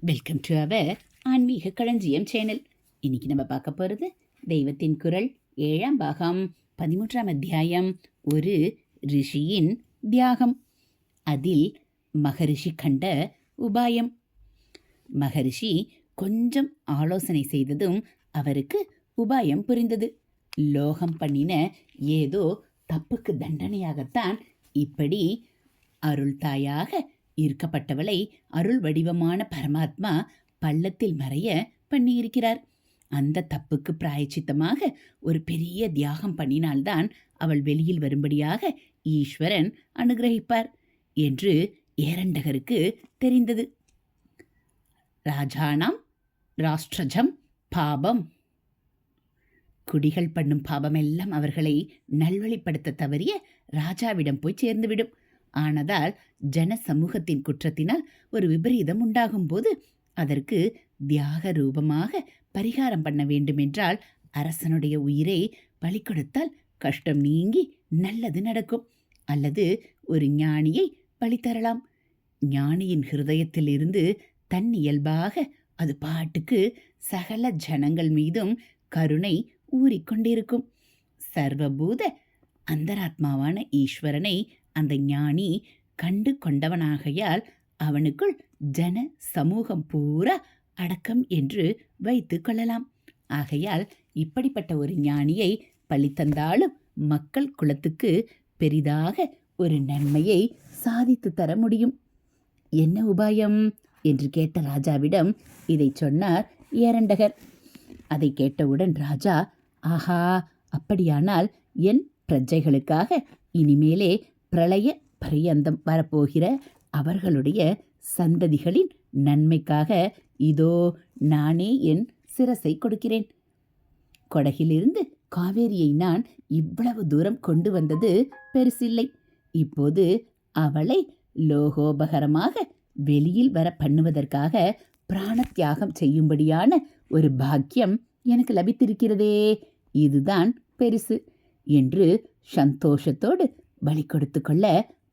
Welcome to our ஆன்மீக களஞ்சியம் channel. இன்னைக்கு நம்ம பார்க்க போகிறது தெய்வத்தின் குரல் 7ஆம் பாகம் 13ஆம் அத்தியாயம், ஒரு ரிஷியின் தியாகம். அதில் மகரிஷி கண்ட உபாயம். மகரிஷி கொஞ்சம் ஆலோசனை செய்ததும் அவருக்கு உபாயம் புரிந்தது. லோகம் பண்ணின ஏதோ தப்புக்கு தண்டனையாகத்தான் இப்படி அருள் தாயாக ஈர்க்கப்பட்டவளை அருள் வடிவமான பரமாத்மா பள்ளத்தில் மறைய பண்ணியிருக்கிறார். அந்த தப்புக்கு பிராயச்சித்தமாக ஒரு பெரிய தியாகம் பண்ணினால்தான் அவள் வெளியில் வரும்படியாக ஈஸ்வரன் அனுகிரகிப்பார் என்று ஏரண்டகருக்கு தெரிந்தது. ராஜானாம் ராஷ்டிரஜம் பாபம். குடிகள் பண்ணும் பாபமெல்லாம் அவர்களை நல்வழிப்படுத்த தவறிய ராஜாவிடம் போய் சேர்ந்துவிடும். ஆனதால் ஜன சமூகத்தின் குற்றத்தினால் ஒரு விபரீதம் உண்டாகும் போது அதற்கு தியாக ரூபமாக பரிகாரம் பண்ண வேண்டுமென்றால் அரசனுடைய உயிரை பலி கொடுத்தால் கஷ்டம் நீங்கி நல்லது நடக்கும். அல்லது ஒரு ஞானியை பலி தரலாம். ஞானியின் ஹிருதயத்தில் இருந்து தன் இயல்பாக அது பாட்டுக்கு சகல ஜனங்கள் மீதும் கருணை ஊறிக்கொண்டிருக்கும். சர்வபூத அந்தராத்மாவான ஈஸ்வரனை அந்த ஞானி கண்டு கொண்டவனாகையால் அவனுக்குள் ஜன சமூகம் பூரா அடக்கம் என்று வைத்து கொள்ளலாம். ஆகையால் இப்படிப்பட்ட ஒரு ஞானியை பழித்தந்தாலும் மக்கள் குலத்துக்கு பெரிதாக ஒரு நன்மையை சாதித்து தர முடியும். என்ன உபாயம் என்று கேட்ட ராஜாவிடம் இதை சொன்னார் ஏரண்டகர். அதை கேட்டவுடன் ராஜா, ஆஹா, அப்படியானால் என் பிரஜைகளுக்காக இனிமேலே பிரளய பரியந்தம் வரப்போகிற அவர்களுடைய சந்ததிகளின் நன்மைக்காக இதோ நானே என் சிரசை கொடுக்கிறேன். கொடகிலிருந்து காவேரியை நான் இவ்வளவு தூரம் கொண்டு வந்தது பெருசில்லை. இப்போது அவளை லோகோபகரமாக வெளியில் வர பண்ணுவதற்காக பிராண தியாகம் செய்யும்படியான ஒரு பாக்கியம் எனக்கு லபித்திருக்கிறதே, இதுதான் பெருசு என்று சந்தோஷத்தோடு பலி கொடுத்து கொள்ள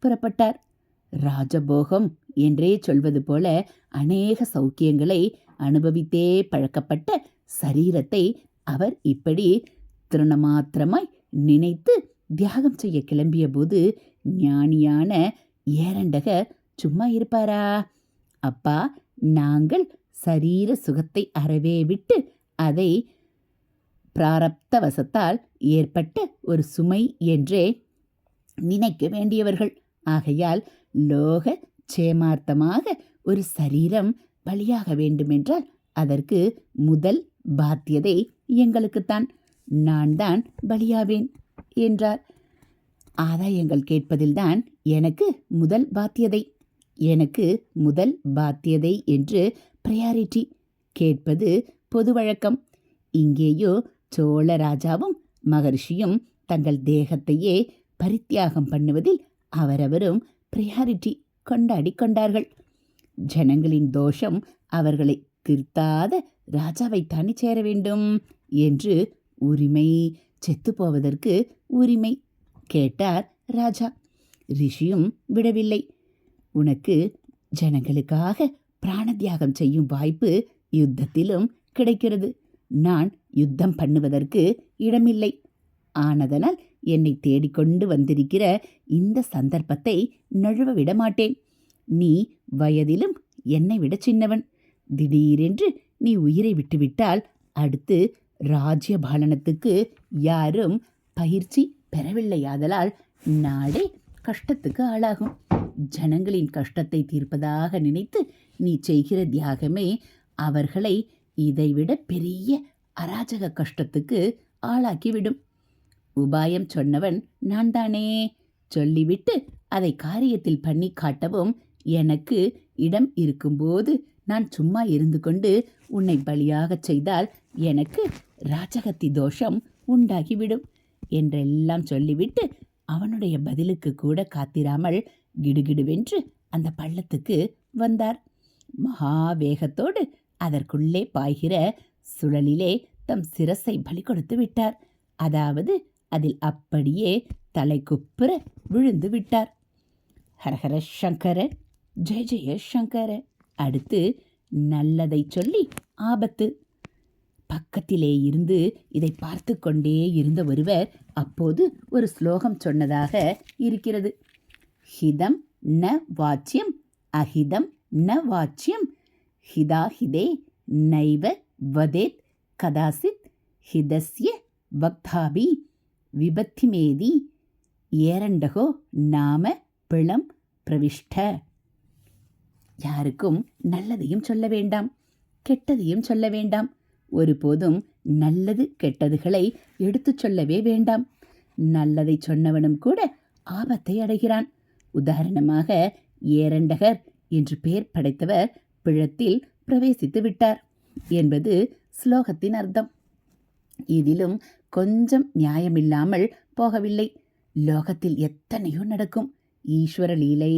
புறப்பட்டார். ராஜபோகம் என்றே சொல்வது போல அநேக சௌக்கியங்களை அனுபவித்தே பழக்கப்பட்ட சரீரத்தை அவர் இப்படி திருணமாத்திரமாய் நினைத்து தியாகம் செய்ய கிளம்பிய போது ஞானியான ஏரண்டகர் சும்மா இருப்பாரா? அப்பா, நாங்கள் சரீர சுகத்தை அறவே விட்டு அதை பிராரப்தவசத்தால் ஏற்பட்ட ஒரு சுமை என்றே நினைக்க வேண்டியவர்கள். ஆகையால் லோக சேமார்த்தமாக ஒரு சரீரம் பலியாக வேண்டுமென்றால் அதற்கு முதல் பாத்தியதை எங்களுக்குத்தான். நான் தான் பலியாவேன் என்றார். ஆதாயங்கள் கேட்பதில்தான் எனக்கு முதல் பாத்தியதை. எனக்கு முதல் பாத்தியதை என்று பிரையாரிட்டி கேட்பது பொது வழக்கம். இங்கேயோ சோழ ராஜாவும் மகர்ஷியும் தங்கள் தேகத்தையே பரித்தியாகம் பண்ணுவதில் அவரவரும் பிரையாரிட்டி கொண்டாடி கொண்டார்கள். ஜனங்களின் தோஷம் அவர்களை திருத்தாத ராஜாவைத்தானே சேர வேண்டும் என்று உரிமை, செத்துப்போவதற்கு உரிமை கேட்டார் ராஜா. ரிஷியும் விடவில்லை. உனக்கு ஜனங்களுக்காக பிராண தியாகம் செய்யும் வாய்ப்பு யுத்தத்திலும் கிடைக்கிறது. நான் யுத்தம் பண்ணுவதற்கு இடமில்லை. ஆனதனால் என்னை தேடிக்கொண்டு வந்திருக்கிற இந்த சந்தர்ப்பத்தை நழுவ விடமாட்டேன். நீ வயதிலும் என்னை விட சின்னவன். திடீரென்று நீ உயிரை விட்டுவிட்டால் அடுத்து ராஜ்யபாலனத்துக்கு யாரும் பயிற்சி பெறவில்லையாதலால் நாடே கஷ்டத்துக்கு ஆளாகும். ஜனங்களின் கஷ்டத்தை தீர்ப்பதாக நினைத்து நீ செய்கிற தியாகமே அவர்களை இதைவிட பெரிய அராஜக கஷ்டத்துக்கு ஆளாக்கிவிடும். உபாயம் சொன்னவன் நான் தானே. சொல்லிவிட்டு அதை காரியத்தில் பண்ணி காட்டவும் எனக்கு இடம் இருக்கும்போது நான் சும்மா இருந்து கொண்டு உன்னை பலியாகச் செய்தால் எனக்கு ராஜகத்தி தோஷம் உண்டாகிவிடும் என்றெல்லாம் சொல்லிவிட்டு அவனுடைய பதிலுக்கு கூட காத்திராமல் கிடுகிடுவென்று அந்த பள்ளத்துக்கு வந்தார். மகா வேகத்தோடு அதற்குள்ளே பாய்கிற சுழலிலே தம் சிரசை பலி கொடுத்து விட்டார். அதாவது அதில் அப்படியே தலை குப்புற விழுந்து விட்டார். ஹரஹர சங்கர, ஜெய ஜெய சங்கர. அடுத்து நல்லதை சொல்லி ஆபத்து. பக்கத்திலே இருந்து இதை பார்த்து கொண்டே இருந்த ஒருவர் அப்போது ஒரு ஸ்லோகம் சொன்னதாக இருக்கிறது. ஹிதம் ந வாச்சியம் அஹிதம் ந வாச்சியம் ஹிதாஹிதே நைவ வதேத் கதாசித் ஹிதஸ்ய வக்தாபி விபத்திமேதி ஏரண்டகோ நாம பிளம் பிரவிஷ்ட. யாருக்கும் நல்லதையும் சொல்ல வேண்டாம், கெட்டதையும் சொல்ல வேண்டாம். ஒருபோதும் நல்லது கெட்டதுகளை எடுத்துச் சொல்லவே வேண்டாம். நல்லதை சொன்னவனும் கூட ஆபத்தை அடைகிறான். உதாரணமாக, ஏரண்டகர் என்று பெயர் படைத்தவர் பிழத்தில் பிரவேசித்து விட்டார் என்பது ஸ்லோகத்தின் அர்த்தம். இதிலும் கொஞ்சம் நியாயமில்லாமல் போகவில்லை. லோகத்தில் எத்தனையோ நடக்கும். ஈஸ்வர லீலை,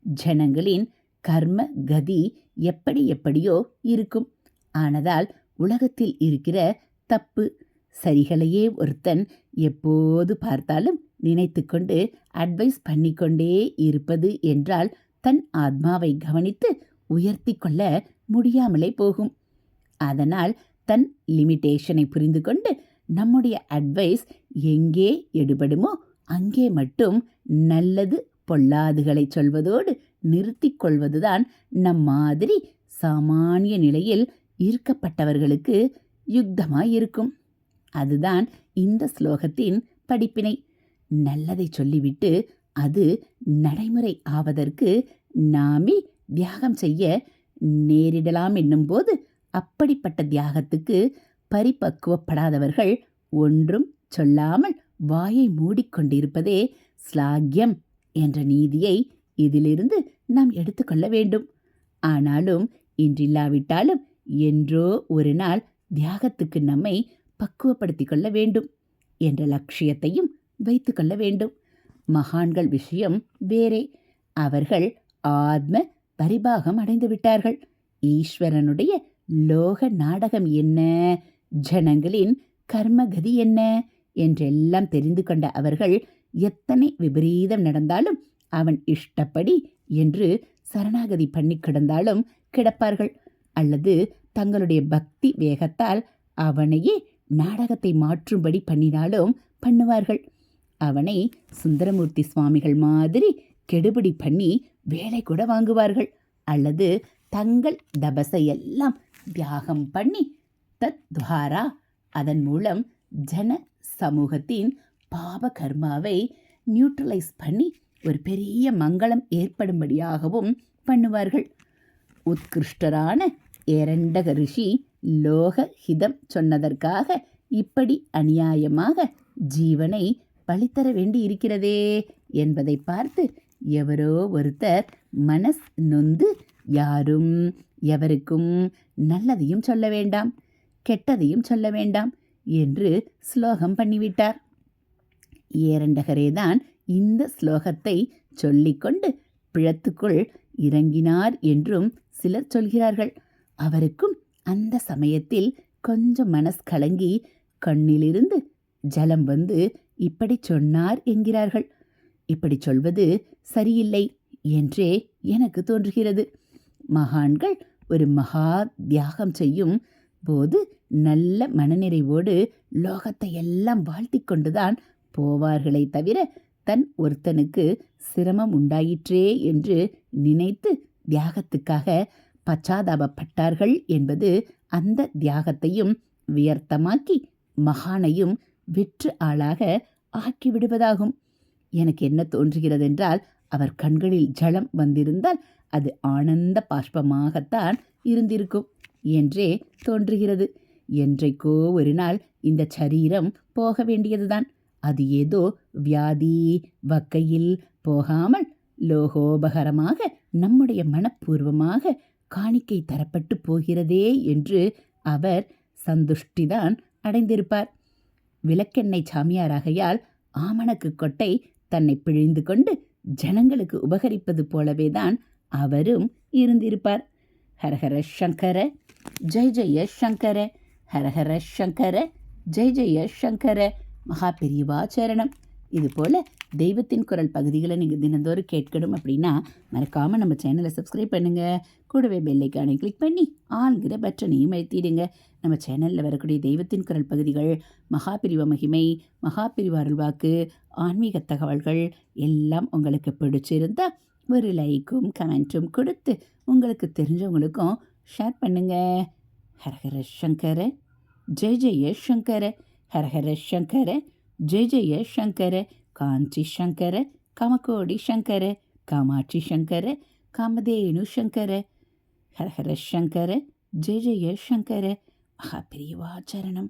ஜனங்களின் கர்ம கதி எப்படி எப்படியோ இருக்கும். ஆனதால் உலகத்தில் இருக்கிற தப்பு சரிகளையே ஒருத்தன் எப்போது பார்த்தாலும் நினைத்து கொண்டு அட்வைஸ் பண்ணிக்கொண்டே இருப்பது என்றால் தன் ஆத்மாவை கவனித்து உயர்த்தி கொள்ள முடியாமலே போகும். அதனால் தன் லிமிட்டேஷனை புரிந்து கொண்டு நம்முடைய அட்வைஸ் எங்கே எடுபடுமோ அங்கே மட்டும் நல்லது பொல்லாதுகளை சொல்வதோடு நிறுத்தி கொள்வதுதான் நம் மாதிரி சாமானிய நிலையில் இருக்கப்பட்டவர்களுக்கு யுக்தமாயிருக்கும். அதுதான் இந்த ஸ்லோகத்தின் படிப்பினை. நல்லதை சொல்லிவிட்டு அது நடைமுறை ஆவதற்கு நாமே தியாகம் செய்ய நேரிடலாம் என்னும்போது அப்படிப்பட்ட தியாகத்துக்கு பரிபக்குவப்படாதவர்கள் ஒன்றும் சொல்லாமல் வாயை மூடிக்கொண்டிருப்பதே ஸ்லாகியம் என்ற நீதியை இதிலிருந்து நாம் எடுத்துக்கொள்ள வேண்டும். ஆனாலும் இன்றில்லாவிட்டாலும் என்றோ ஒரு நாள் தியாகத்துக்கு நம்மை பக்குவப்படுத்தி கொள்ள வேண்டும் என்ற லட்சியத்தையும் வைத்து கொள்ள வேண்டும். மகான்கள் விஷயம் வேறே. அவர்கள் ஆத்ம பரிபாகம் அடைந்து விட்டார்கள். ஈஸ்வரனுடைய லோக நாடகம் என்ன, ஜனங்களின் கர்மகதி என்ன என்றெல்லாம் தெரிந்து கொண்ட அவர்கள் எத்தனை விபரீதம் நடந்தாலும் அவன் இஷ்டப்படி என்று சரணாகதி பண்ணி கிடந்தாலும் கிடப்பார்கள். அல்லது தங்களுடைய பக்தி வேகத்தால் அவனையே நாடகத்தை மாற்றும்படி பண்ணினாலும் பண்ணுவார்கள். அவனை சுந்தரமூர்த்தி சுவாமிகள் மாதிரி கெடுபிடி பண்ணி வேலை கூட வாங்குவார்கள். அல்லது தங்கள் தபசையெல்லாம் தியாகம் பண்ணி தத்வாரா அதன் மூலம் ஜன சமூகத்தின் பாப கர்மாவை நியூட்ரலைஸ் பண்ணி ஒரு பெரிய மங்களம் ஏற்படும்படியாகவும் பண்ணுவார்கள். உத்கிருஷ்டரான ஏரண்டக ரிஷி லோக ஹிதம் சொன்னதற்காக இப்படி அநியாயமாக ஜீவனை பலித்தர வேண்டி இருக்கிறதே என்பதை பார்த்து எவரோ ஒருத்தர் மனஸ் நொந்து யாரும் எவருக்கும் நல்லதையும் சொல்ல வேண்டாம், கெட்டதையும் சொல்ல வேண்டாம் என்று ஸ்லோகம் பண்ணிவிட்டார். ஏரண்டகரேதான் இந்த ஸ்லோகத்தை சொல்லிக்கொண்டு பிழத்துக்குள் இறங்கினார் என்றும் சிலர் சொல்கிறார்கள். அவருக்கும் அந்த சமயத்தில் கொஞ்சம் மனஸ் கலங்கி கண்ணிலிருந்து ஜலம் வந்து இப்படி சொன்னார் என்கிறார்கள். இப்படி சொல்வது சரியில்லை என்றே எனக்கு தோன்றுகிறது. மகான்கள் ஒரு மகா தியாகம் செய்யும் போது நல்ல மனநிறைவோடு லோகத்தை எல்லாம் வாழ்த்தி கொண்டுதான் போவார்களே தவிர தன் ஒருத்தனுக்கு சிரமம் உண்டாயிற்றே என்று நினைத்து தியாகத்துக்காக பச்சாதாபப்பட்டார்கள் என்பது அந்த தியாகத்தையும் வியர்த்தமாக்கி மகானையும் வெற்று ஆளாக ஆக்கிவிடுவதாகும். எனக்கு என்ன தோன்றுகிறதென்றால், அவர் கண்களில் ஜலம் வந்திருந்தால் அது ஆனந்த பாஷ்பமாகத்தான் இருந்திருக்கும் என்றே தோன்றுகிறது. என்றைக்கோ ஒரு நாள் இந்த சரீரம் போக வேண்டியதுதான். அது ஏதோ வியாதி வக்கையில் போகாமல் லோகோபகரமாக நம்முடைய மனப்பூர்வமாக காணிக்கை தரப்பட்டு போகிறதே என்று அவர் சந்துஷ்டிதான் அடைந்திருப்பார். விளக்கெண்ணெய் சாமியாராகையால் ஆமணக்கு கொட்டை தன்னை பிழிந்து கொண்டு ஜனங்களுக்கு உபகரிப்பது போலவேதான் அவரும் இருந்திருப்பார். ஹரஹர சங்கர ஜெய் ஜெய சங்கர, ஹரஹர சங்கர ஜெய் ஜெய சங்கர. மகா பெரியவா சரணம். இதுபோல் தெய்வத்தின் குரல் பகுதிகளை நீங்கள் தினந்தோறும் கேட்கணும் அப்படின்னா மறக்காமல் நம்ம சேனலை சப்ஸ்கிரைப் பண்ணுங்கள். கூடவே பெல்லைக்கானை கிளிக் பண்ணி ஆள்கிற பட்டனையும் அழுத்திடுங்க. நம்ம சேனலில் வரக்கூடிய தெய்வத்தின் குரல் பகுதிகள், மகாபிரிவ மகிமை, மகாபிரிவ அருள்வாக்கு, ஆன்மீக தகவல்கள் எல்லாம் உங்களுக்கு பிடிச்சிருந்தா ஒரு லைக்கும் கமெண்ட்டும் கொடுத்து உங்களுக்கு தெரிஞ்சவங்களுக்கும் ஷேர் பண்ணுங்கள். ஹரஹர சங்கர, ஜெய ஜெய சங்கர, ஹரஹர சங்கர, ஜெய ஜெய சங்கர, காஞ்சி சங்கர, காமகோடி சங்கர, காமாட்சி சங்கர, காமதேனு சங்கர, ஹரஹர சங்கர, ஜெய ஜெய சங்கர, மகாபிரிவா சரணம்.